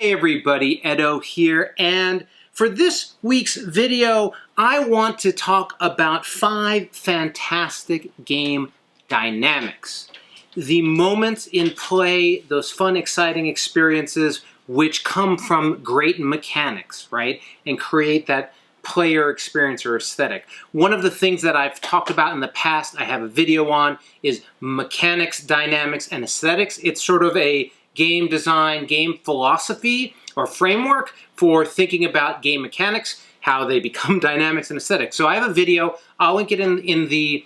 Hey everybody, Edo here, and for this week's video, I want to talk about 5 fantastic game dynamics. The moments in play, those fun, exciting experiences which come from great mechanics, right? And create that player experience or aesthetic. One of the things that I've talked about in the past, I have a video on, is mechanics, dynamics, and aesthetics. It's sort of a game design, game philosophy, or framework for thinking about game mechanics, how they become dynamics and aesthetics. So I have a video, I'll link it in the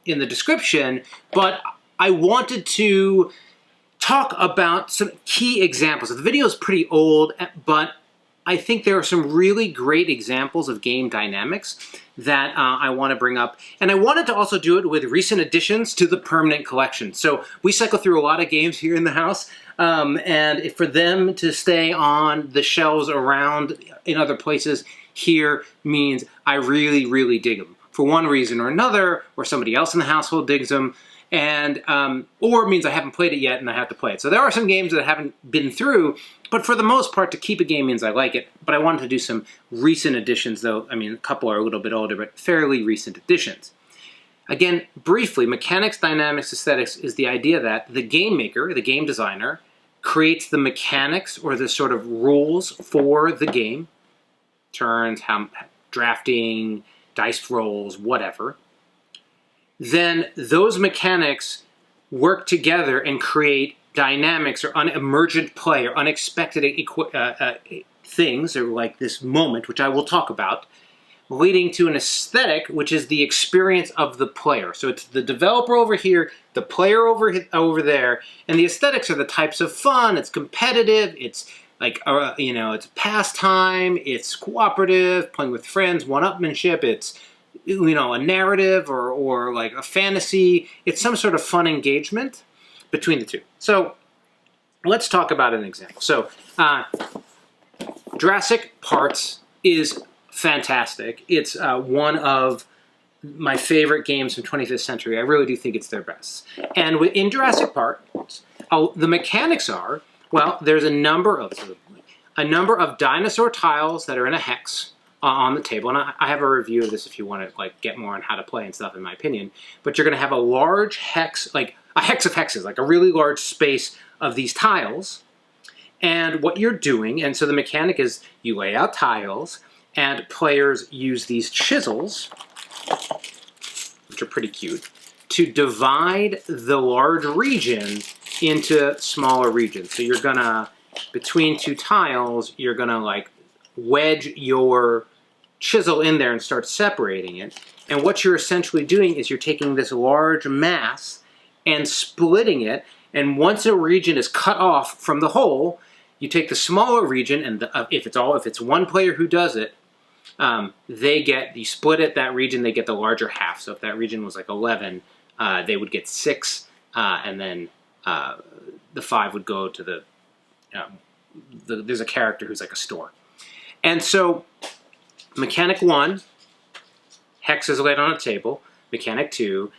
description, but I wanted to talk about some key examples. The video is pretty old, but I think there are some really great examples of game dynamics that I want to bring up. And I wanted to also do it with recent additions to the permanent collection. So we cycle through a lot of games here in the house, and for them to stay on the shelves around in other places here means I really, really dig them. For one reason or another, or somebody else in the household digs them, and or it means I haven't played it yet and I have to play it. So there are some games that I haven't been through, but for the most part, to keep a game means I like it. But I wanted to do some recent additions, though. I mean, a couple are a little bit older, but fairly recent additions. Again, briefly, mechanics, dynamics, aesthetics is the idea that the game maker, the game designer, creates the mechanics or the sort of rules for the game, turns, drafting, dice rolls, whatever. Then those mechanics work together and create dynamics or emergent play or unexpected things, or like this moment, which I will talk about, leading to an aesthetic, which is the experience of the player. So it's the developer over here, the player over there, and the aesthetics are the types of fun. It's competitive, it's like, it's pastime, it's cooperative, playing with friends, one-upmanship, it's a narrative or like a fantasy. It's some sort of fun engagement between the two. So let's talk about an example. So Jurassic Park is fantastic. It's one of my favorite games from 25th century. I really do think it's their best. And in Jurassic Park, the mechanics are, well, there's a number of dinosaur tiles that are in a hex on the table, and I have a review of this if you want to get more on how to play and stuff, in my opinion. But you're going to have a large hex, like a hex of hexes, like a really large space of these tiles. And what you're doing, and so the mechanic is you lay out tiles, and players use these chisels, which are pretty cute, to divide the large region into smaller regions. So you're gonna, between two tiles, you're gonna wedge your chisel in there and start separating it. And what you're essentially doing is you're taking this large mass and splitting it, and once a region is cut off from the whole, you take the smaller region, and if it's one player who does it, you split it, that region, they get the larger half. So if that region was like 11, they would get 6, and then the 5 would go to there's a character who's like a store. And so, mechanic 1, hex is laid on a table. Mechanic 2,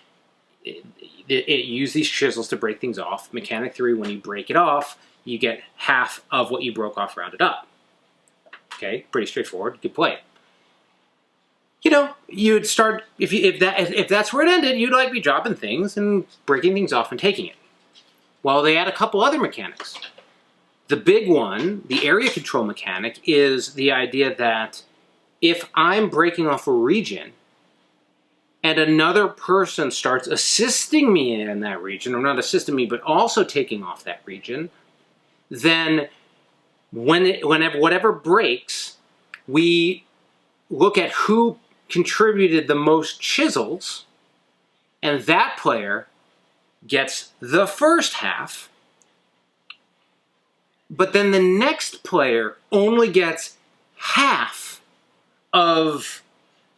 it use these chisels to break things off. Mechanic 3, when you break it off, you get half of what you broke off rounded up. Okay, pretty straightforward. You could play it. You'd start, if that's where it ended, you'd be dropping things and breaking things off and taking it. Well, they add a couple other mechanics. The big one, the area control mechanic, is the idea that if I'm breaking off a region and another person starts assisting me in that region, or not assisting me, but also taking off that region, then whatever breaks, we look at who contributed the most chisels, and that player gets the first half. But then the next player only gets half of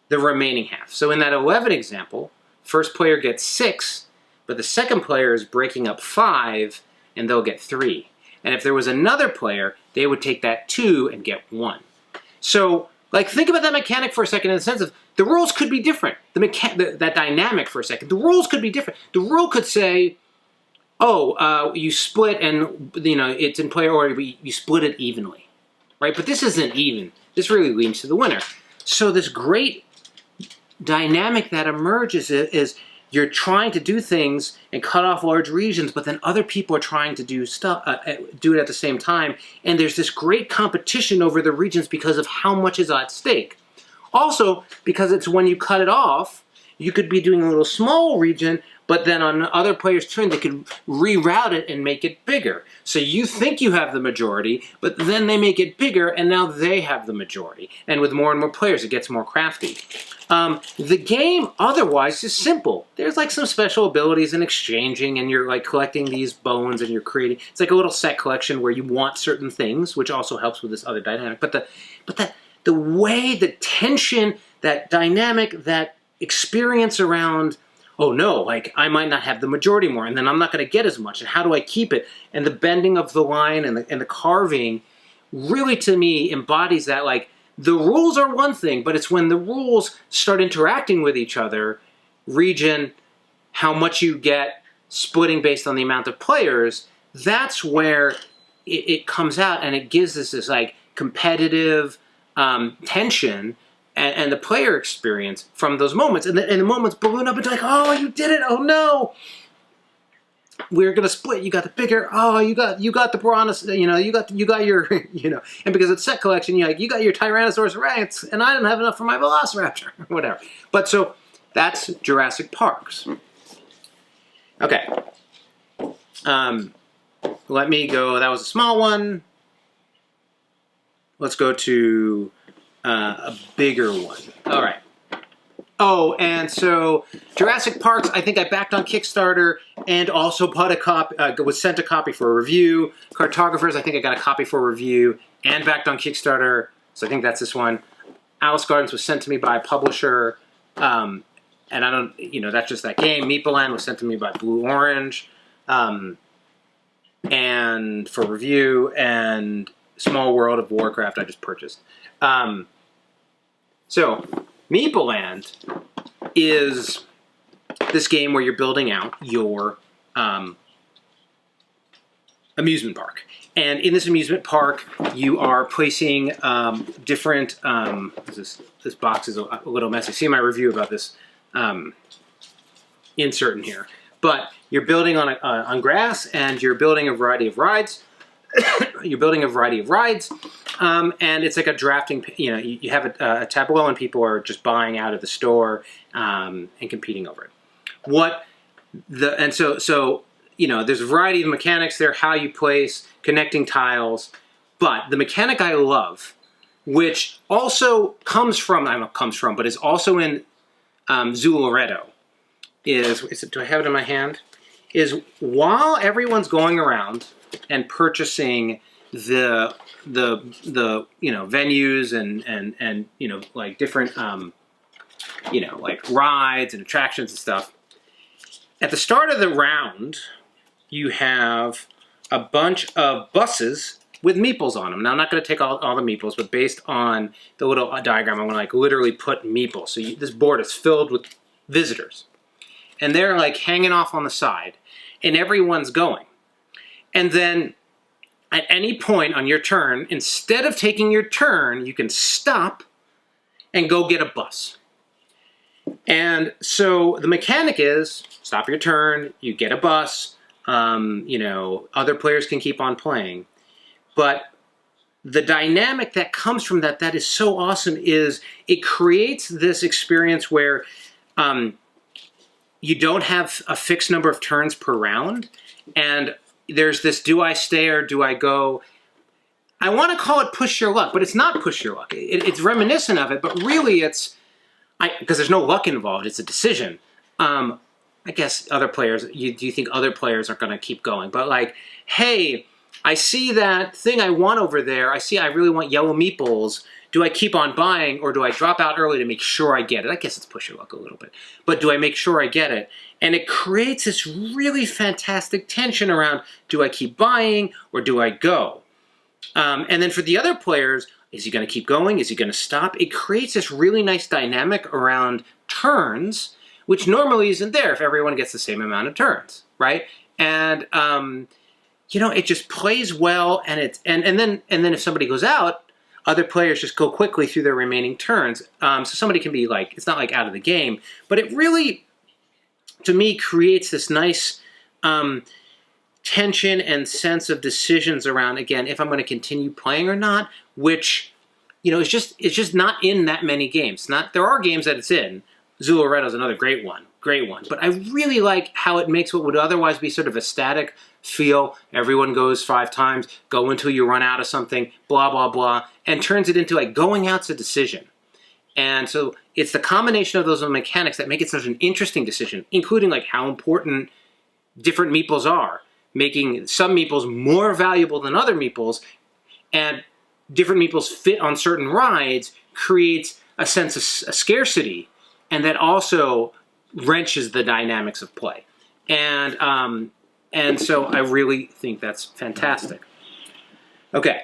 the remaining half. So in that 11 example, first player gets 6, but the second player is breaking up 5, and they'll get 3. And if there was another player, they would take that 2 and get 1. So, think about that mechanic for a second in the sense of the rules could be different. That dynamic for a second. The rules could be different. The rule could say, you split and, it's in player order, but you split it evenly, right? But this isn't even. This really leans to the winner. So this great dynamic that emerges is you're trying to do things and cut off large regions, but then other people are trying to do it at the same time, and there's this great competition over the regions because of how much is at stake. Also, because it's when you cut it off, you could be doing a little small region, but then on other players' turn, they could reroute it and make it bigger. So you think you have the majority, but then they make it bigger, and now they have the majority. And with more and more players, it gets more crafty. The game otherwise is simple. There's like some special abilities and exchanging, and you're like collecting these bones, and you're creating. It's like a little set collection where you want certain things, which also helps with this other dynamic. But the way, the tension, that dynamic, that experience around, oh no, like I might not have the majority more, and then I'm not going to get as much, and how do I keep it? And the bending of the line and the carving really, to me, embodies that. Like, the rules are one thing, but it's when the rules start interacting with each other, region, how much you get, splitting based on the amount of players, that's where it comes out, and it gives us this like competitive tension and the player experience from those moments. And the moments balloon up into like, oh, you did it, oh no! We're gonna split. You got the bigger. Oh, you got the piranhas. You got your. And because it's set collection, you got your Tyrannosaurus Rex, and I didn't have enough for my Velociraptor, whatever. But so that's Jurassic Parks. Okay. Let me go. That was a small one. Let's go to a bigger one. All right. Oh, and so Jurassic Parks, I think I backed on Kickstarter and also bought a copy, was sent a copy for a review. Cartographers, I think I got a copy for a review and backed on Kickstarter, so I think that's this one. Alice Gardens was sent to me by a publisher, and I don't, that's just that game. Meeple was sent to me by Blue Orange, and for review, and Small World of Warcraft I just purchased. So, Meeple is this game where you're building out your amusement park. And in this amusement park, you are placing different... this box is a little messy. See my review about this insert in here. But you're building on grass, and you're building a variety of rides. And it's like a drafting, you have a tableau and people are just buying out of the store and competing over it. So there's a variety of mechanics there, how you place, connecting tiles, but the mechanic I love, which also but is also in Zooloretto, do I have it in my hand? Is while everyone's going around and purchasing the venues and like different like rides and attractions and stuff. At the start of the round, you have a bunch of buses with meeples on them. Now I'm not going to take all the meeples, but based on the little diagram, I'm going to like literally put meeples. So this board is filled with visitors, and they're like hanging off on the side, and everyone's going. And then at any point on your turn, instead of taking your turn, you can stop and go get a bus. And so the mechanic is, stop your turn, you get a bus, other players can keep on playing. But the dynamic that comes from that is so awesome is it creates this experience where you don't have a fixed number of turns per round, and there's this, do I stay or do I go? I want to call it push your luck, but it's not push your luck. It's reminiscent of it, but really because there's no luck involved, it's a decision. I guess other players, do you think other players are going to keep going? But like, hey, I see that thing I want over there. I really want yellow meeples. Do I keep on buying, or do I drop out early to make sure I get it? I guess it's push your luck a little bit. But do I make sure I get it? And it creates this really fantastic tension around, do I keep buying or do I go? And then for the other players, is he going to keep going? Is he going to stop? It creates this really nice dynamic around turns, which normally isn't there if everyone gets the same amount of turns, right? And it just plays well, and then if somebody goes out, other players just go quickly through their remaining turns. So somebody can be like, it's not like out of the game, but it really, to me, creates this nice tension and sense of decisions around, again, if I'm going to continue playing or not, which, it's just not in that many games. There are games that it's in. Zularetto is another great one. But I really like how it makes what would otherwise be sort of a static feel, everyone goes 5 times, go until you run out of something, blah, blah, blah, and turns it into like going out's a decision. And so it's the combination of those mechanics that make it such an interesting decision, including like how important different meeples are, making some meeples more valuable than other meeples, and different meeples fit on certain rides creates a sense of scarcity, and that also wrenches the dynamics of play. And so I really think that's fantastic. Okay,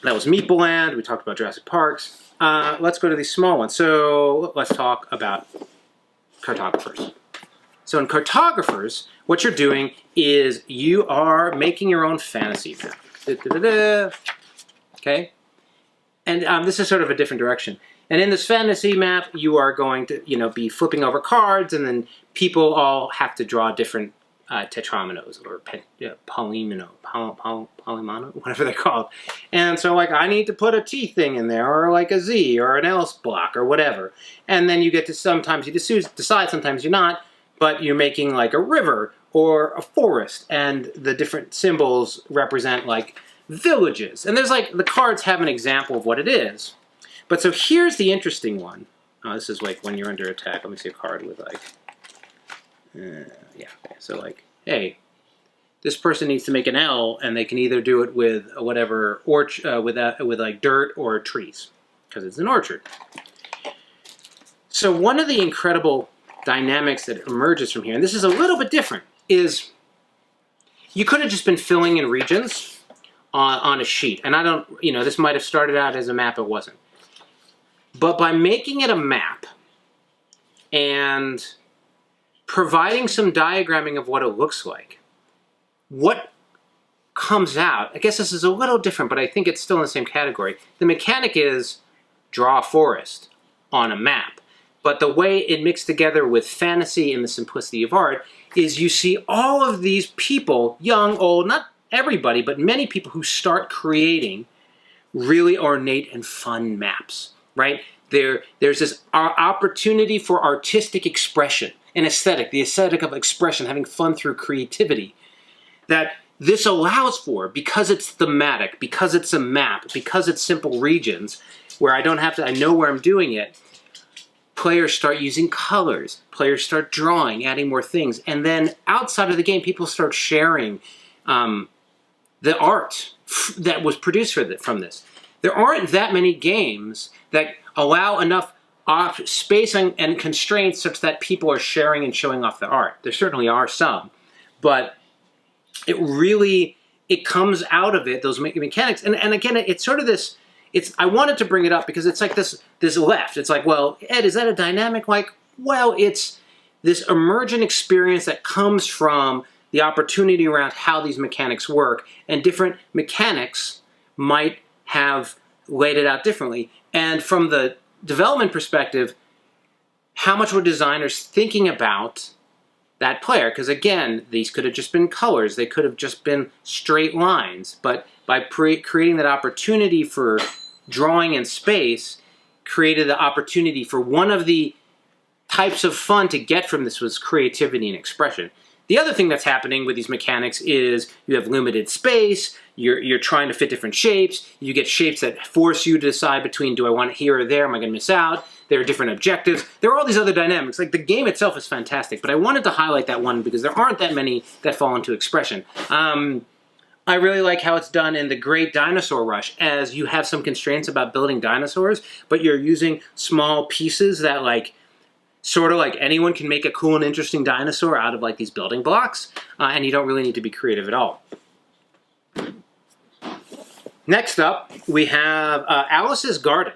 that was Meeple Land. We talked about Jurassic Parks. Let's go to these small ones. So let's talk about Cartographers. So in Cartographers, what you're doing is you are making your own fantasy map. Okay? And this is sort of a different direction. And in this fantasy map, you are going to, be flipping over cards, and then people all have to draw different tetrominoes or polymino, whatever they're called. And so, like, I need to put a T thing in there, or like a Z, or an else block, or whatever. And then you get to, sometimes you decide, sometimes you're not, but you're making like a river or a forest, and the different symbols represent like villages. And there's like, the cards have an example of what it is. But so here's the interesting one. This is like when you're under attack. Let me see a card with like, okay. So like, hey, this person needs to make an L, and they can either do it with whatever, or with like dirt or trees, because it's an orchard. So one of the incredible dynamics that emerges from here, and this is a little bit different, is you could have just been filling in regions on a sheet. And I don't, this might have started out as a map, it wasn't. But by making it a map and providing some diagramming of what it looks like, what comes out, I guess this is a little different, but I think it's still in the same category. The mechanic is draw a forest on a map. But the way it mixed together with fantasy and the simplicity of art is you see all of these people, young, old, not everybody, but many people who start creating really ornate and fun maps. Right? There's this opportunity for artistic expression, an aesthetic, the aesthetic of expression, having fun through creativity, that this allows for, because it's thematic, because it's a map, because it's simple regions, where I know where I'm doing it. Players start using colors, players start drawing, adding more things, and then outside of the game, people start sharing the art that was produced from this. There aren't that many games that allow enough space and constraints such that people are sharing and showing off the art. There certainly are some, but it comes out of it, those mechanics. And again, it's sort of this, I wanted to bring it up because it's like this left. It's like, well, Ed, is that a dynamic? Like, well, it's this emergent experience that comes from the opportunity around how these mechanics work, and different mechanics might have laid it out differently. And from the development perspective, how much were designers thinking about that player? Because again, these could have just been colors, they could have just been straight lines, but by creating that opportunity for drawing and space, created the opportunity for one of the types of fun to get from this was creativity and expression. The other thing that's happening with these mechanics is you have limited space, you're trying to fit different shapes, you get shapes that force you to decide between, do I want it here or there, am I going to miss out? There are different objectives. There are all these other dynamics. Like, the game itself is fantastic, but I wanted to highlight that one because there aren't that many that fall into expression. I really like how it's done in the Great Dinosaur Rush, as you have some constraints about building dinosaurs, but you're using small pieces that, like, sort of like anyone can make a cool and interesting dinosaur out of like these building blocks, and you don't really need to be creative at all. Next up, we have Alice's Garden.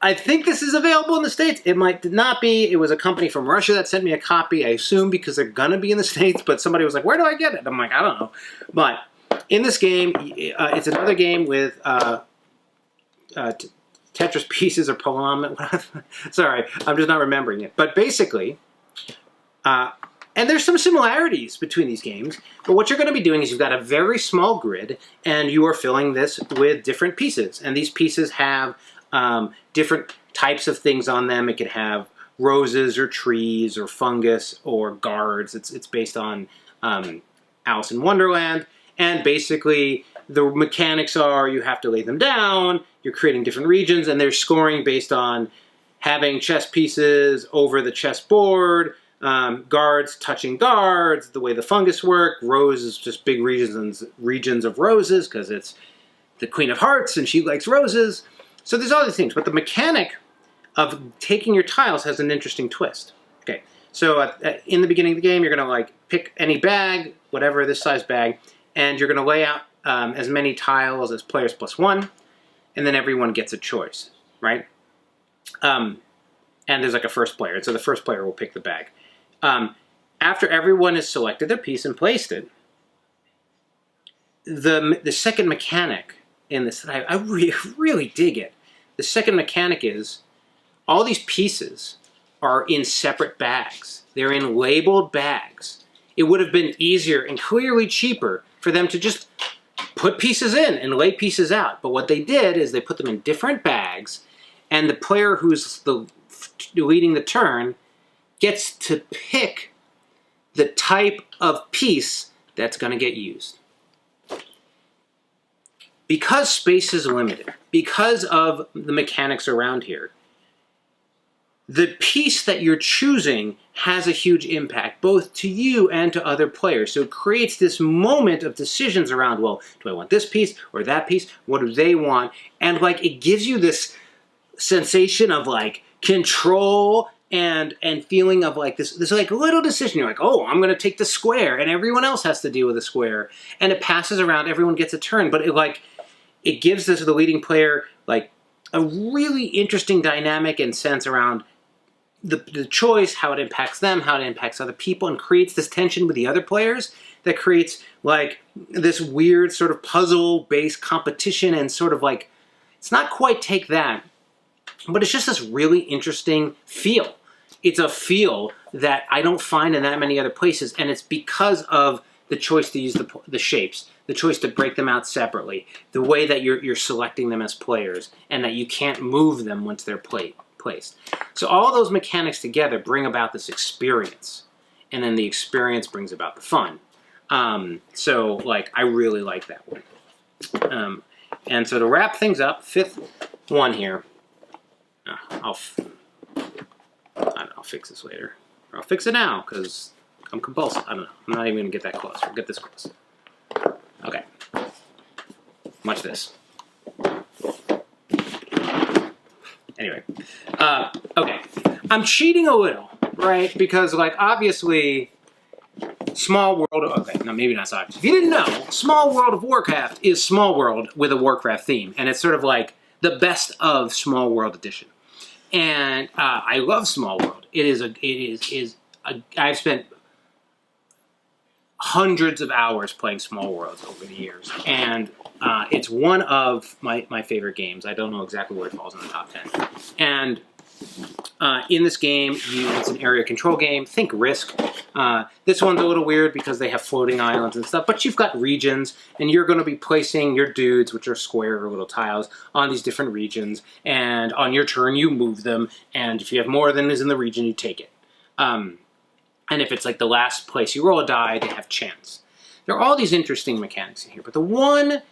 I think this is available in the States. It might not be. It was a company from Russia that sent me a copy, I assume because they're going to be in the States, but somebody was like, where do I get it? I'm like, I don't know. But in this game, it's another game with Tetris pieces or polynomial. Sorry, I'm just not remembering it. But basically, and there's some similarities between these games, but what you're going to be doing is you've got a very small grid, and you are filling this with different pieces. And these pieces have different types of things on them. It could have roses or trees or fungus or guards. It's based on Alice in Wonderland. And basically, the mechanics are you have to lay them down, you're creating different regions, and they're scoring based on having chess pieces over the chessboard, guards touching guards, the way the fungus work, roses, just big regions of roses, because it's the Queen of Hearts and she likes roses. So there's all these things, but the mechanic of taking your tiles has an interesting twist. Okay, so in the beginning of the game, you're going to pick any bag, whatever this size bag, and you're going to lay out as many tiles as players plus one, and then everyone gets a choice, right? And there's a first player, and so the first player will pick the bag. After everyone has selected their piece and placed it, the second mechanic in this, I really dig it. The second mechanic is all these pieces are in separate bags. They're in labeled bags. It would have been easier and clearly cheaper for them to just put pieces in and lay pieces out. But what they did is they put them in different bags, and the player who's leading the turn gets to pick the type of piece that's going to get used. Because space is limited, because of the mechanics around here, the piece that you're choosing has a huge impact, both to you and to other players. So it creates this moment of decisions around, well, do I want this piece or that piece? What do they want? And it gives you this sensation of control and feeling of this little decision. You're oh, I'm going to take the square, and everyone else has to deal with the square. And it passes around, everyone gets a turn, but it gives the leading player a really interesting dynamic and sense around the choice, how it impacts them, how it impacts other people, and creates this tension with the other players that creates this weird sort of puzzle-based competition and sort of it's not quite take that, but it's just this really interesting feel. It's a feel that I don't find in that many other places, and it's because of the choice to use the shapes, the choice to break them out separately, the way that you're selecting them as players, and that you can't move them once they're placed. So all those mechanics together bring about this experience, and then the experience brings about the fun. So I really like that one. And so to wrap things up, fifth one here. I'll fix this later. Or I'll fix it now, because I'm compulsive. I don't know. I'm not even going to get that close. We'll get this close. Okay. Watch this. Anyway. Okay. I'm cheating a little, right? Because, obviously, Small World... Okay, no, maybe not so obvious. If you didn't know, Small World of Warcraft is Small World with a Warcraft theme. And it's sort of the best of Small World edition. And I love Small World. I've spent hundreds of hours playing Small Worlds over the years, and it's one of my favorite games. I don't know exactly where it falls in the top 10. And in this game, it's an area control game. Think Risk. This one's a little weird because they have floating islands and stuff, but you've got regions, and you're going to be placing your dudes, which are square or little tiles, on these different regions, and on your turn, you move them, and if you have more than is in the region, you take it. And if it's the last place you roll a die, they have chance. There are all these interesting mechanics in here, but the one,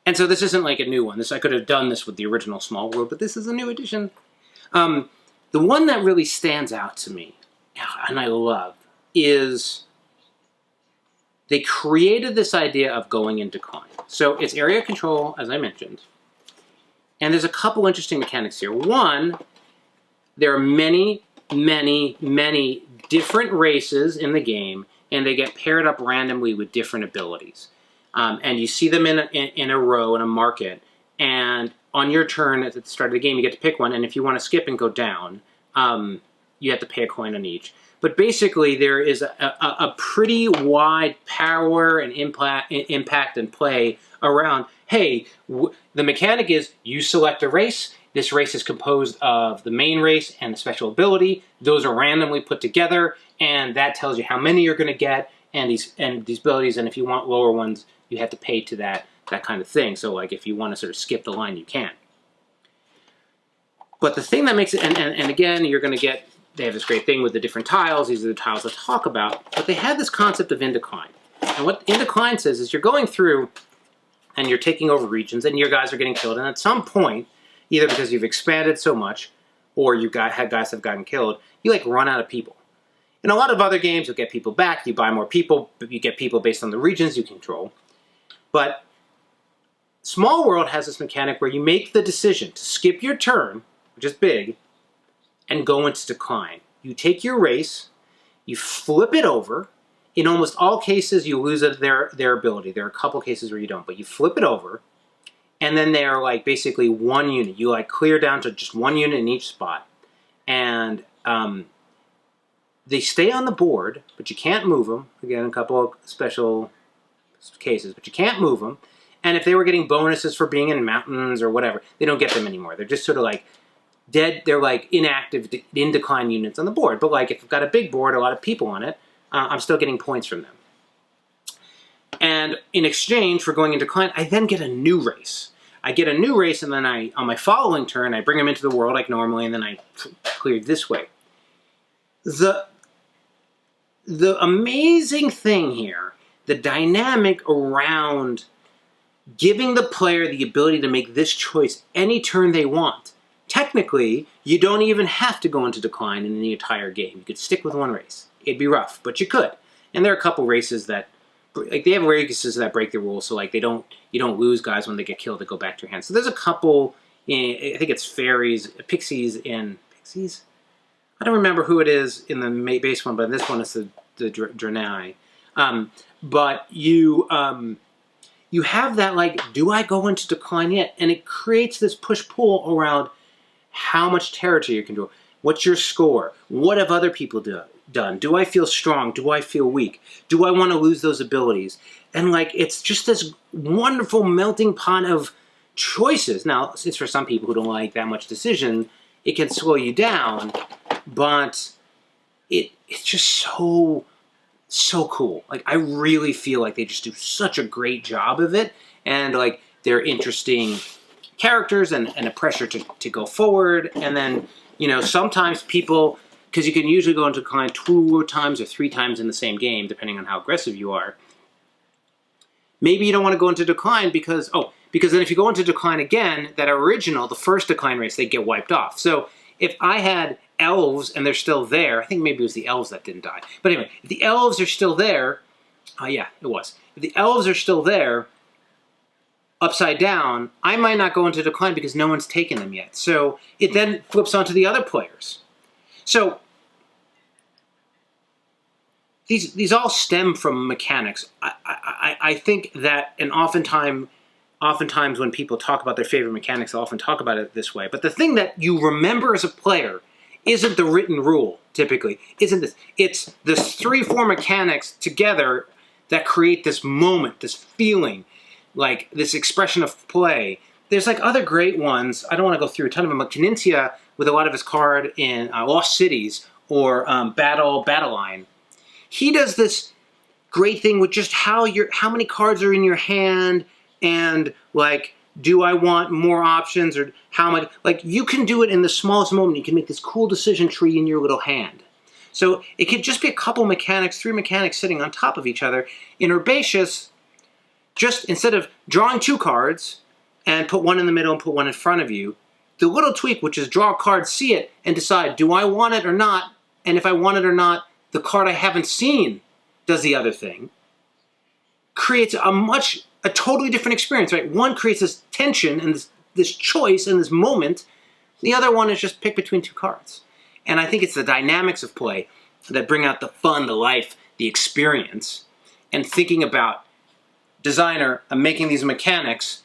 and so this isn't a new one. I could have done this with the original Small World, but this is a new edition. The one that really stands out to me, and I love, is they created this idea of going in decline. So it's area control, as I mentioned, and there's a couple interesting mechanics here. One, there are many different races in the game, and they get paired up randomly with different abilities. And you see them in a row in a market, and on your turn at the start of the game, you get to pick one, and if you want to skip and go down, you have to pay a coin on each. But basically, there is a pretty wide power and impact and play around, hey, the mechanic is you select a race. This race is composed of the main race and the special ability. Those are randomly put together, and that tells you how many you're going to get and these abilities. And if you want lower ones, you have to pay to that kind of thing. So like if you want to sort of skip the line, you can. But the thing that makes it, and again, you're going to get, they have this great thing with the different tiles. These are the tiles to talk about. But they had this concept of in decline. And what in decline says is you're going through and you're taking over regions and your guys are getting killed. And at some point, either because you've expanded so much or you've had guys that have gotten killed, you like run out of people. In a lot of other games, you'll get people back, you buy more people, but you get people based on the regions you control. But Small World has this mechanic where you make the decision to skip your turn, which is big, and go into decline. You take your race, you flip it over. In almost all cases, you lose their ability. There are a couple cases where you don't, but you flip it over, and then they're like basically one unit. You like clear down to just one unit in each spot. And they stay on the board, but you can't move them. Again, a couple of special cases, but you can't move them. And if they were getting bonuses for being in mountains or whatever, they don't get them anymore. They're just sort of like dead. They're like inactive, in decline units on the board. But like if I've got a big board, a lot of people on it, I'm still getting points from them. And in exchange for going into decline, I then get a new race. I get a new race, and then on my following turn, I bring them into the world like normally, and then I clear this way. The amazing thing here, the dynamic around giving the player the ability to make this choice any turn they want. Technically, you don't even have to go into decline in the entire game. You could stick with one race. It'd be rough, but you could. And there are a couple races that, like, they have races that break the rules, so like you don't lose guys when they get killed that go back to your hand. So there's a couple, I think it's fairies, pixies. I don't remember who it is in the base one, but this one is the Draenei. But you have that, like, do I go into decline yet? And it creates this push-pull around how much territory you can do. What's your score? What have other people done? Do I feel strong? Do I feel weak? Do I want to lose those abilities? And like, it's just this wonderful melting pot of choices. Now, since for some people who don't like that much decision, it can slow you down, but it's just so cool. Like, I really feel like they just do such a great job of it, and like they're interesting characters and a pressure to go forward. And then, you know, sometimes people, because you can usually go into decline 2 times or 3 times in the same game, depending on how aggressive you are. Maybe you don't want to go into decline because then if you go into decline again, that original, the first decline race, they get wiped off. So if I had elves and they're still there, I think maybe it was the elves that didn't die. But anyway, if the elves are still there, yeah, it was. If the elves are still there, upside down, I might not go into decline because no one's taken them yet. So it then flips onto the other players. So these all stem from mechanics. I think that, and oftentimes when people talk about their favorite mechanics, they'll often talk about it this way. But the thing that you remember as a player isn't the written rule, typically. Isn't this? It's the 3-4 mechanics together that create this moment, this feeling, like this expression of play. There's like other great ones. I don't want to go through a ton of them, but Kinintia, with a lot of his card in Lost Cities or Battle Line, he does this great thing with just how many cards are in your hand, and like, do I want more options, or how much? Like, you can do it in the smallest moment. You can make this cool decision tree in your little hand. So it could just be a couple mechanics, 3 mechanics sitting on top of each other. In Herbaceous, just instead of drawing 2 cards and put one in the middle and put one in front of you, the little tweak, which is draw a card, see it, and decide, do I want it or not? And if I want it or not, the card I haven't seen does the other thing, creates a totally different experience, right? One creates this tension and this choice and this moment. The other one is just pick between 2 cards. And I think it's the dynamics of play that bring out the fun, the life, the experience. And thinking about designer and making these mechanics,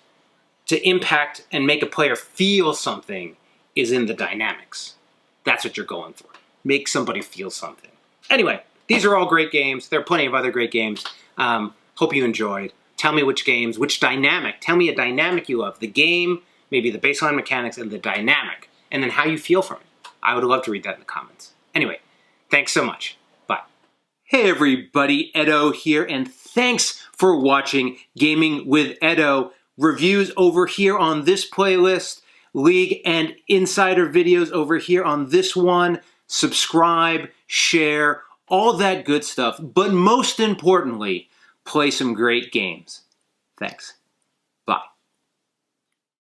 to impact and make a player feel something is in the dynamics. That's what you're going for. Make somebody feel something. Anyway, these are all great games. There are plenty of other great games. Hope you enjoyed. Tell me which games, which dynamic. Tell me a dynamic you love. The game, maybe the baseline mechanics, and the dynamic. And then how you feel from it. I would love to read that in the comments. Anyway, thanks so much. Bye. Hey everybody, Edo here, and thanks for watching Gaming with Edo. Reviews over here on this playlist, League and Insider videos over here on this one. Subscribe, share, all that good stuff. But most importantly, play some great games. Thanks.